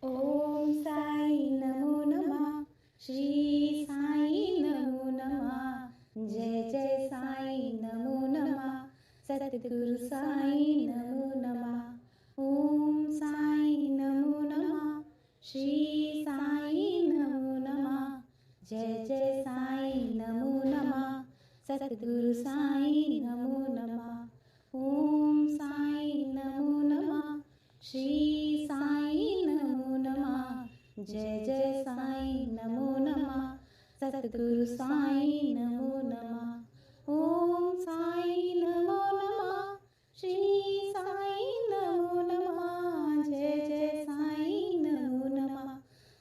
ओम साई नमो नमः। श्री साई नमो नमः। जय जय साई नमो नमः। सद्गुरु साई नमो नमः। ओम साई नमो नमः। श्री साई नमो नमः। जय जय साई नमो नमः। सद्गुरु साई नमो नमः। ओम साई नमो नमः। श्री साई नमो नमः। जय जय साई नमो नमः। सद्गुरु साई नमो नमः। ओम साई नमो नमः। श्री साई नमो नमः। जय जय साई नमो नमः।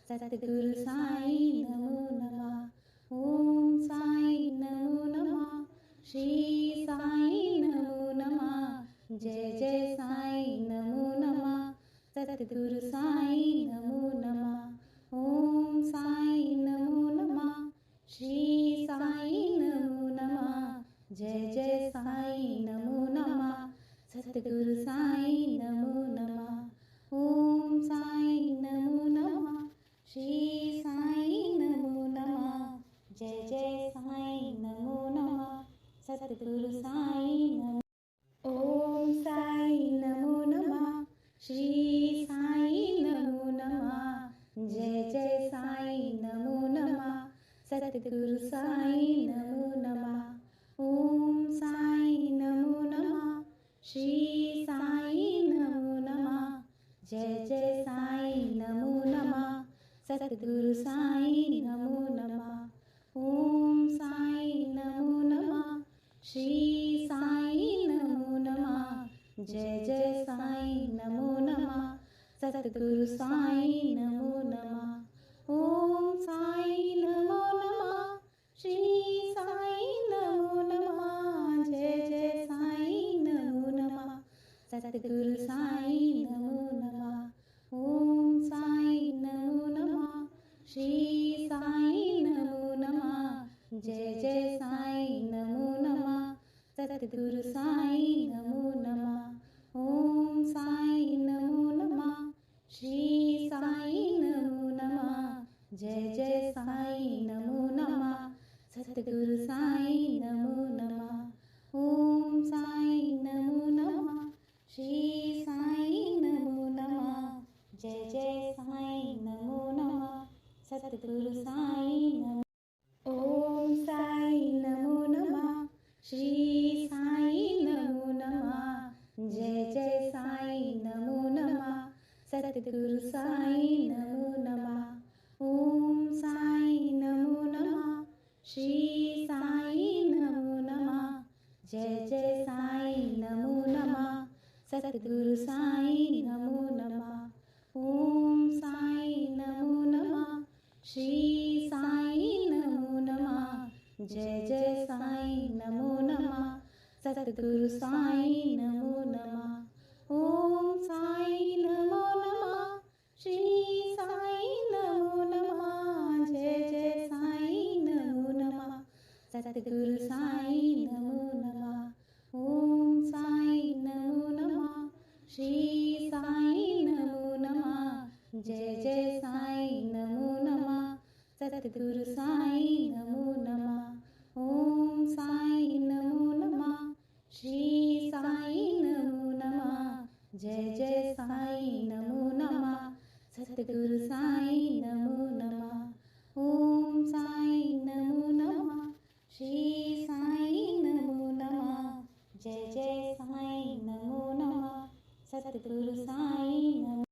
सद्गुरु साई नमो नमः। ओम साई नमो नमः। श्री साई नमो नमः। जय जय साई नमो नमः। सद्गुरु साई नमो नमः। ओम साई नमो नमः। श्री साई नमो नमः। जय जय साई नमो नमः। सद्गुरु साई नमो नमः। ओम साई नमो नमः। श्री साई नमो नमः। जय जय साई नमो नमः। सद्गुरु साई नमो। ओम साई नमो नमः। श्री साई नमो नमः। जय जय साई नमो नमः। सद्गुरु साई नमो नमः। ओम साई नमो नमः। श्री साई नमो नमः। जय जय साई नमो नमः। सद्गुरु साई नमो नमः। ओम साई नमो नमः। श्री साई नमो नमः। जय जय साई नमो नमः। सद्गुरु साई नमो नमः। ओम साई नमो नमः। श्री साई नमो नमः। जय जय साई नमो नमः। सद्गुरु साई नमो नमः। ओम साई नमो नमः। श्री साई नमो नमः। जय जय साई नमो नमः। सद्गुरु साई नमो नमः। ओम साई नमो नमः। श्री साई नमो नमः। जय जय साई नमो नमः। सद्गुरु साई नमो नमः। ओम साई नमो नमः। श्री साई नमो नमः। जय जय साई नमो नमः। सद्गुरु साई नमो। ओम साई नमो नमः। श्री साई नमो नमः। जय जय साई नमो नमः। सद्गुरु साई नमो नमः। ओम साई नमो नमः। श्री साई नमो नमः। जय जय साई नमो नमः। सद्गुरु साई नमो नमः। ओम साई नमो नमः। श्री साई नमो नमः। जय जय साई नमो नमः। सद्गुरु साई नमो नमः। ओम साई नमो नमः। श्री साई नमो नमः। जय जय साई नमो नमः। सद्गुरु साई नमो नमः। ओम साई नमो नमः। श्री साई नमो नमः। जय जय साई नमो नमः। सद्गुरु साई नमो नमः। ओम साई नमो नमः। श्री साई नमो नमः। जय जय साई नमो नमः। सद्गुरु साई नमो नमः। ओम साई नमो नमः। श्री साई नमो नमः। जय जय साई नमो नमः। सद्गुरु साई नमो।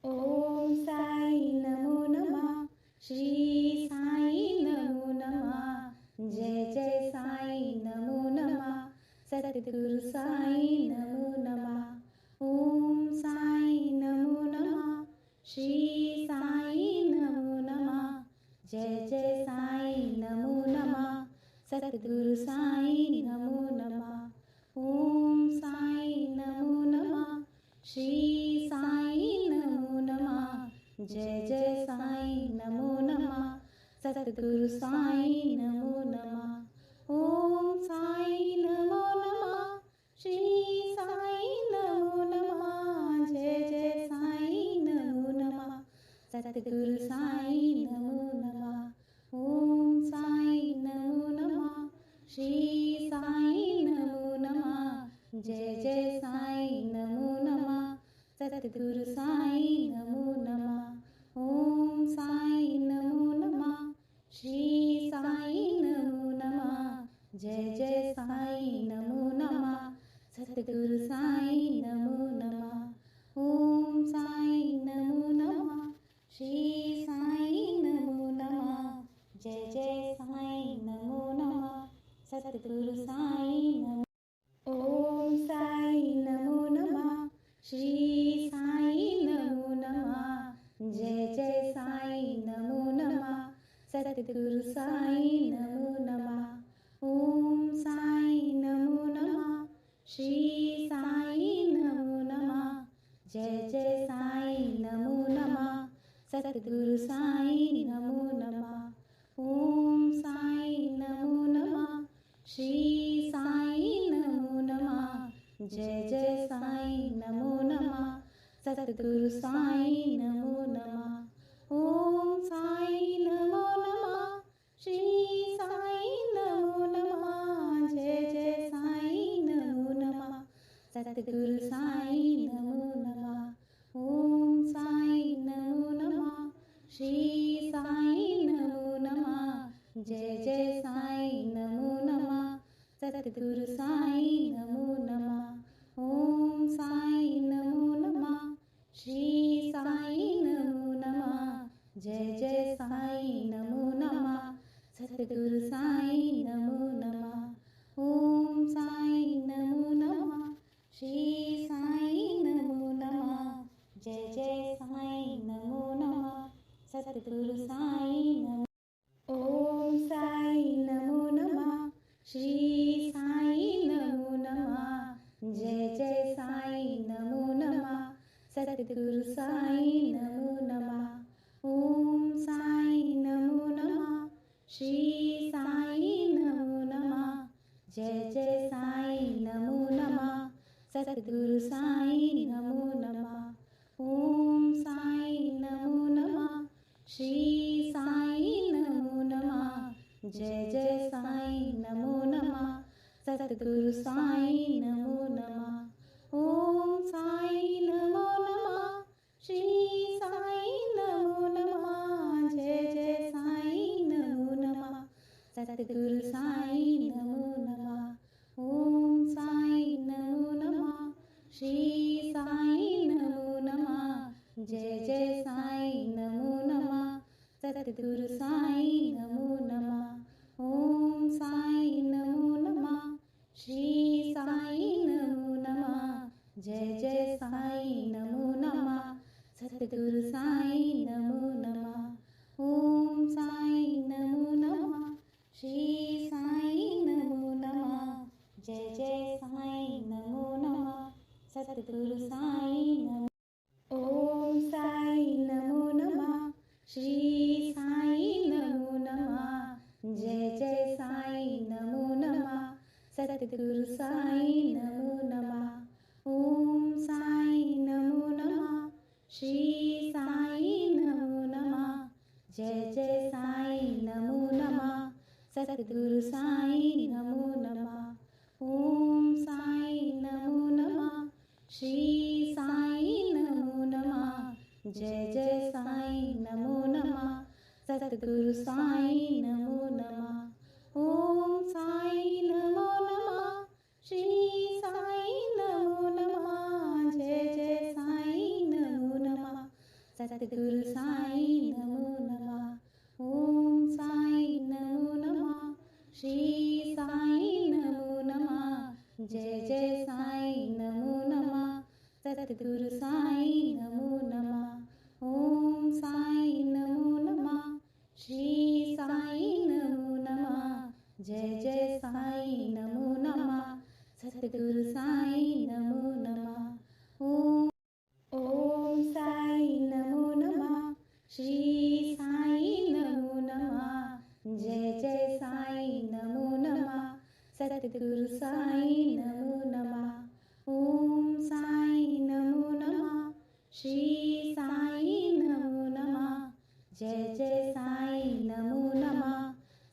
ओम साई नमो नमः। श्री साई नमो नमः। जय जय साई नमो नमः। सद्गुरु साई नमो नमः। ओम साई नमो नमः। श्री साई नमो नमः। जय जय साई नमो नमः। सद्गुरु साई नमो नमः। ओम साई नमो नमः। श्री साई नमो नमः। जय जय साई नमो नमः। सद्गुरु साई नमो नमः। ओम साई नमो नमः। श्री साई नमो नमः। जय जय साई नमो नमः। सद्गुरु साईं नमो नमः। ओम साईं नमो नमः। श्री साईं नमो नमः। जय जय साईं नमो नमः। सद्गुरु साईं नमो नमः। ओम साईं नमो नमः। श्री साईं नमो नमः। जय जय साईं नमो नमः। सद्गुरु साईं नमो नमः। ओम साईं नमो नमः। श्री साईं नमो नमः। जय जय साईं नमो नमः। सद्गुरु साईं नमो। ओम साईं नमो नमः। श्री साईं नमो नमः। जय जय साईं नमो नमः। सद्गुरु साईं नमो नमः। ओम साईं नमो नमः। श्री साईं नमो नमः। जय जय साईं नमो नमः। सद्गुरु साईं नमो नमः। ओम साईं नमो नमः। श्री साईं नमो नमः। जय जय साईं नमो नमः। सद्गुरु साईं नमो नमः। ओम साईं नमो नमः। श्री साईं नमो नमः। जय जय साईं नमो नमः। सद्गुरु साईं नमो नमः। ओम साईं नमो नमः। श्री साईं नमो नमः। जय जय साईं नमो नमः। सद्गुरु साईं नमो नमः। ओम साईं नमो नमः। श्री साईं नमो नमः। जय जय साईं नमो नमः। सद्गुरु साईं नमो नमः। ओम साईं नमो नमः। श्री साईं नमो नमः। जय जय साईं नमो नमः। सद्गुरु साईं नमो। ओम साईं नमो नमः। श्री साईं नमो नमः। जय जय साईं नमो नमः। सद्गुरु साईं नमो नमः। ओम साईं नमो नमः। श्री साईं नमो नमः। जय जय साईं नमो नमः। सद्गुरु साईं नमो नमः। ओम साईं नमो नमः। श्री साईं नमो नमः। जय जय साईं नमो नमः। सद्गुरु साईं नमो नमः। ओम साईं नमो नमः। श्री साईं नमो नमः। जय जय साईं नमो नमः। सद्गुरु साईं नमो नमः। ओम साईं नमो नमः। श्री साईं नमो नमः। जय जय साईं नमो नमः। सद्गुरु साईं नमो नमः। ओम साईं नमो नमः। श्री साईं नमो नमः। जय जय साईं नमो नमः। सद्गुरु साईं नमो नमः। ओम साईं नमो नमः। श्री साईं नमो नमः। जय जय साईं नमो नमः। सद्गुरु साईं नमो। ओम साईं नमो नमः। श्री साईं नमो नमः। जय जय साईं नमो नमः। सद्गुरु साईं नमो नमः। ओम साईं नमो नमः। श्री साईं नमो नमः। जय जय साईं नमो नमः। सद्गुरु साईं नमो नमः। ओम साईं नमो नमः। श्री साईं नमो नमः। जय जय साईं नमो नमः। सद्गुरु साईं नमो नमः। ओम साईं नमो नमः। श्री साईं नमो नमः। जय जय साईं नमो नमः। सद्गुरु साईं नमो नमः। ओम साईं नमो नमः। श्री साईं नमो नमः। जय जय साईं नमो नमः। सद्गुरु साईं नमो नमः। ओम साईं नमो नमः। श्री साईं नमो नमः। जय जय साईं नमो नमः। सद्गुरु साईं नमो नमः। ओम साईं नमो नमः। श्री साईं नमो नमः। जय जय साईं नमो नमः। सद्गुरु साईं नमो नमः। ओम साईं नमो नमः। श्री साईं नमो नमः। जय जय साईं नमो नमः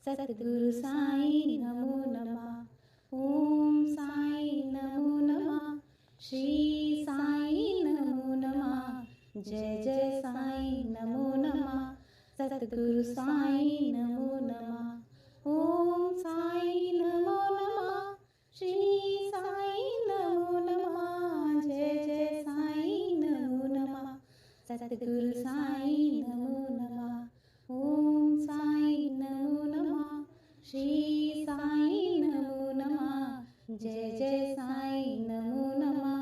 सतगुरु साईं नमो नमः ओम साईं नमो नमः श्री साईं नमो नमः जय जय साईं नमो नमः सतगुरु साईं नमो नमः ओम साईं नमो नमः श्री साईं नमो नमः जय जय साईं नमो नमः सतगुरु साईं नमो नमः ओम साईं नमो नमः श्री साईं नमो नमः जय जय साईं नमो नमः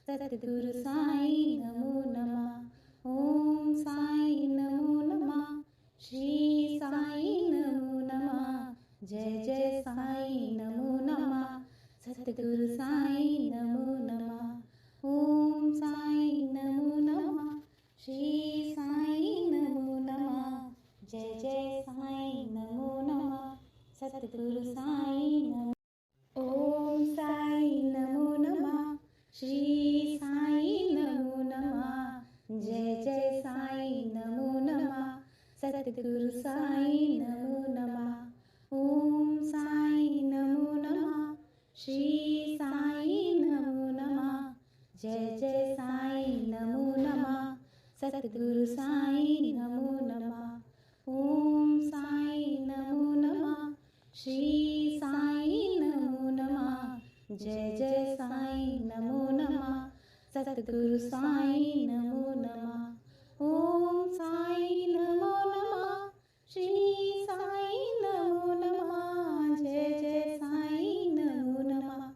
सतगुरु साईं नमो नमः ओम साईं नमो नमः श्री साईं नमो नमः जय जय साईं नमो नमः सतगुरु साईं नमो नमः ओम साईं नमो नमः श्री साईं नमो नमः जय जय साईं नमो नमः सतगुरु साईं नमो ओम साईं नमो नमः श्री साईं नमो नमः जय जय साईं नमो नमः सतगुरु साईं नमो नमः ओम साईं नमो नमः श्री साईं नमो नमः जय जय साईं नमो नमः सतगुरु साईं नमो नमः ओम साईं नमो नमः श्री साईं नमो नमः जय जय साईं नमो नमः सतगुरु साईं नमो नमः ओम साईं नमो नमः श्री साईं नमो नमः जय जय साईं नमो नमः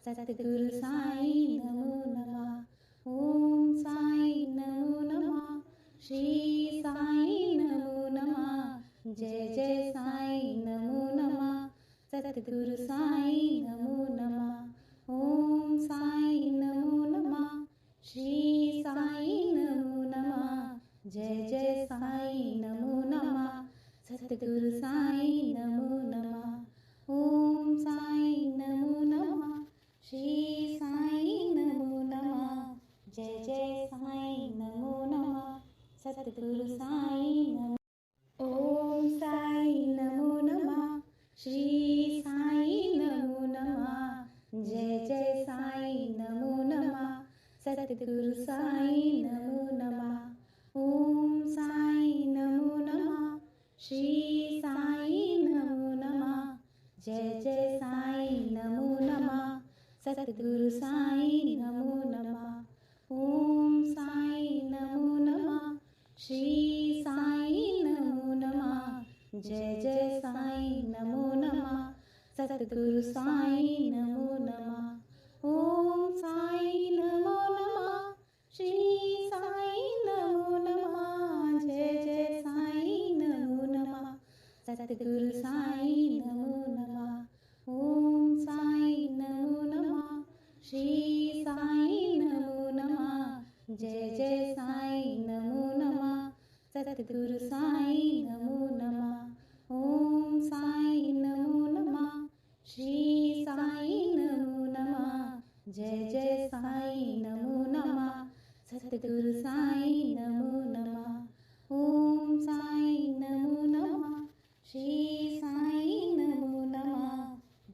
सतगुरु साईं नमो नमः ओम साईं नमो नमः श्री साईं नमो नमः जय जय साईं नमो नमः सतगुरु साईं नमो नमः ओम साईं नमो नमः श्री साईं नमो नमः जय जय साईं नमो नमः सतगुरु साईं नमो नमः ओम साईं नमो नमः श्री साईं नमो नमः जय जय साईं नमो नमः सतगुरु साईं नमो ओम साईं नमो नमः श्री साईं नमो नमः जय जय साईं नमो नमः सतगुरु साईं नमो नमः ओम साईं नमो नमः श्री साईं नमो नमः जय जय साईं नमो नमः सतगुरु साईं नमो नमः ओम साईं नमो नमः श्री साईं नमो नमः जय जय साईं नमो नमः सतगुरु साईं नमो नमः ओम साईं नमो नमः श्री साईं नमो नमः जय जय साईं नमो नमः सतगुरु साईं नमो नमः ओम साईं नमो नमः श्री साईं नमो नमः जय जय साईं नमो नमः सतगुरु साईं नमो नमः ओम साईं नमो नमः श्री साईं नमो नमः जय जय साईं नमो नमः सतगुरु साईं नमो नमः ओम साईं नमो नमः श्री साईं नमो नमः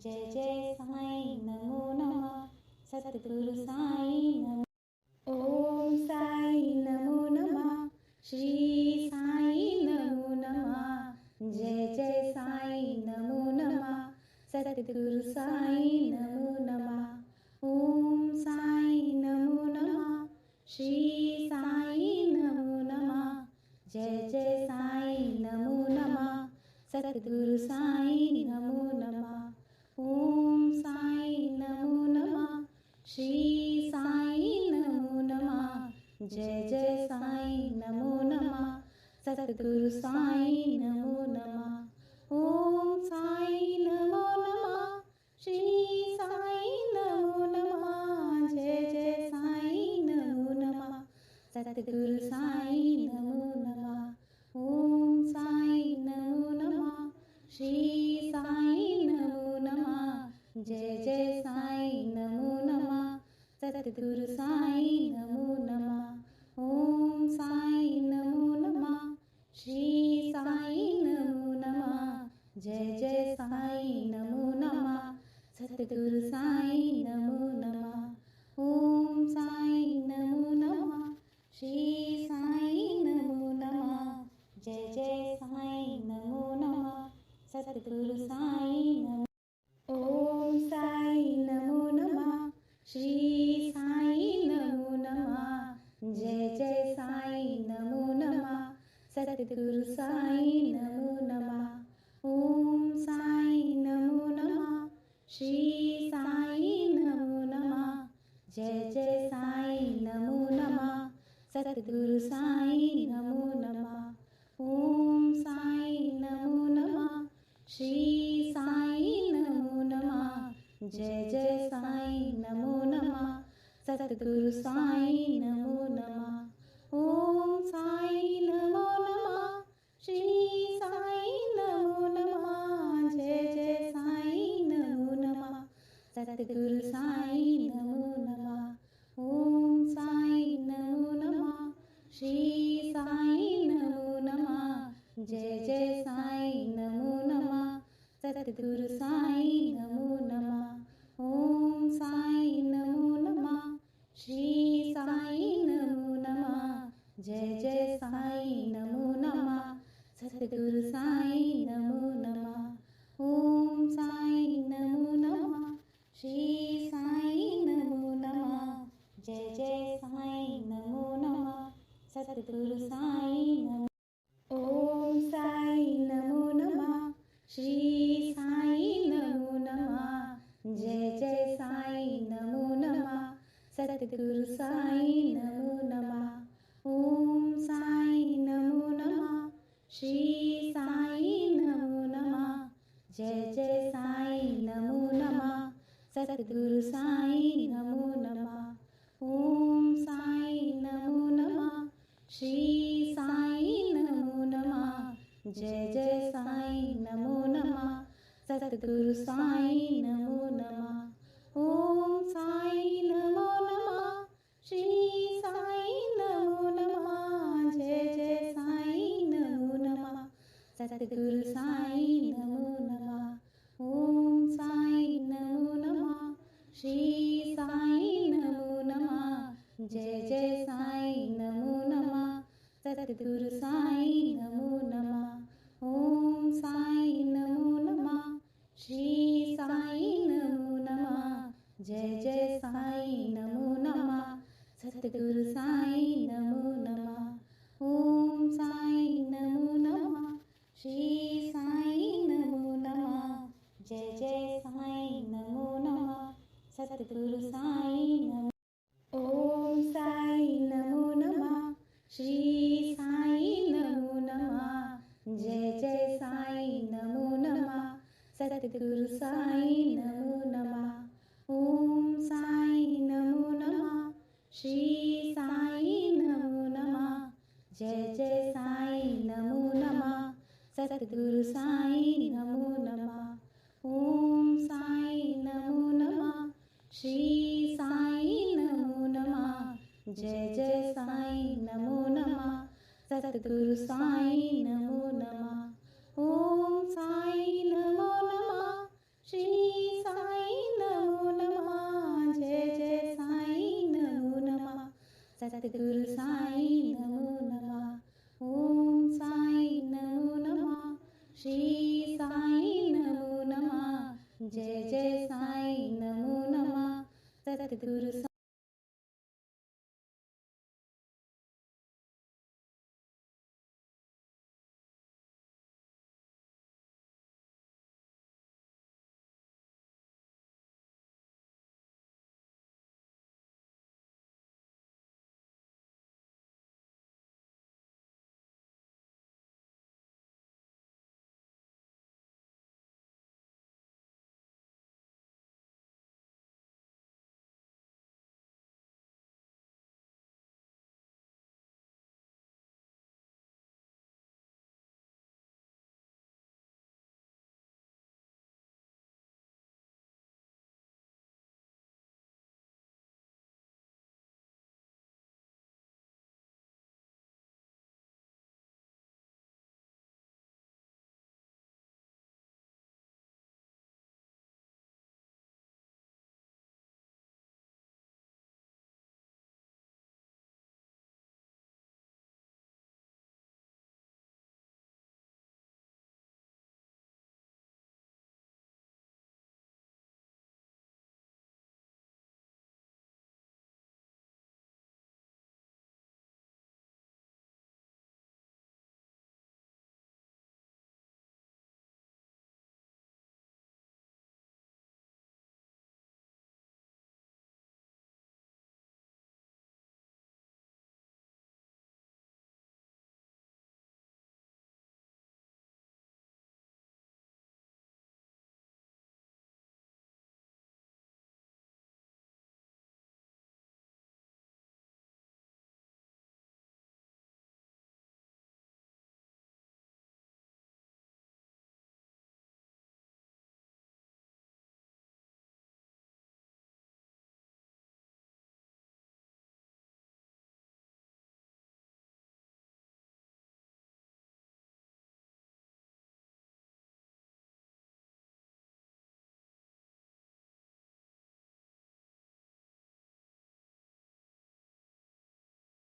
जय जय साईं नमो नमः सतगुरु साईं नमो ओम साईं नमो नमः श्री साईं नमो नमः जय जय साईं नमो नमः सतगुरु साईं नमो नमः ओम साईं नमो नमः श्री साईं नमो नमः जय जय साईं नमो नमः सतगुरु साईं नमो नमः ओम साईं नमो नमः श्री साईं नमो नमः जय जय साईं नमो नमः सतगुरु साईं नमो नमः ओम साईं नमो नमः श्री साईं नमो नमः जय जय साईं नमो नमः सतगुरु साईं नमो नमः ओम साईं नमो नमः श्री साईं नमो नमः जय जय साईं नमो नमः सतगुरु साईं नमो नमः ओम साईं नमो नमः श्री सद्गुरु साई नमो नमः. ओम साई नमो नमः. श्री साई नमो नमः. जय जय साई नमो नमः. सद्गुरु साई नमो नमः. ओम साई नमो नमः. श्री साई नमो नमः. जय जय साई नमो नमः. सद्गुरु साई नमो नमः. ओम साई नमो नमः. श्री साई नमो नमः. जय जय साई नमो नमः. सद्गुरु साई नमो नमः. ओम साई नमो नमः. श्री साई नमो नमः. जय जय साई नमो नमः. सद्गुरु साई नमो नमः. ओम साई नमो नमः. श्री साई नमो नमः. जय जय साई नमो नमः. सद्गुरु साई नमो नमः. ओम साई नमो नमः. श्री साई नमो नमः. जय जय साई नमो नमः. सद्गुरु साई नमो. ओम साई नमो नमः. श्री साई नमो नमः. जय जय साई नमो नमः. सद्गुरु साई नमो नमः. ओम साई नमो नमः. श्री साई नमो नमः. जय जय साई नमो नमः. सद्गुरु साई नमो नमः. ओम साई नमो नमः. श्री साई नमो नमः. जय जय साई नमो नमः. सद्गुरु साई नमो नमः. ओम साई नमो नमः. श्री साई नमो नमः. जय जय साई नमो नमः. सद्गुरु साई नमो नमः. ओम साई नमो नमः. श्री साई नमो नमः. जय जय साई नमो नमः. सद्गुरु साई नमो नमः. ओम साई नमो नमः. श्री साई नमो नमः. जय जय साई नमो नमः. सद्गुरु साई नमो नमः. ओम साई नमो नमः. श्री साई नमो नमः. जय जय साई नमो नमः. सद्गुरु साई नमो. ओम साई नमो नमः. श्री साई नमो नमः. जय जय साई नमो नमः. सद्गुरु साई नमो नमः. ओम साई नमो नमः. श्री साई नमो नमः. जय जय साई नमो नमः. सद्गुरु साई नमो नमः. ओम साई नमो नमः. श्री साई नमो नमः. जय जय साई नमो नमः. सद्गुरु साई नमो नमः. ओम साई नमो नमः. श्री साई नमो नमः. जय जय साई नमो नमः. सद्गुरु साई नमो नमः. ओम साई नमो नमः. श्री साई नमो नमः. जय जय साई नमो नमः. सद्गुरु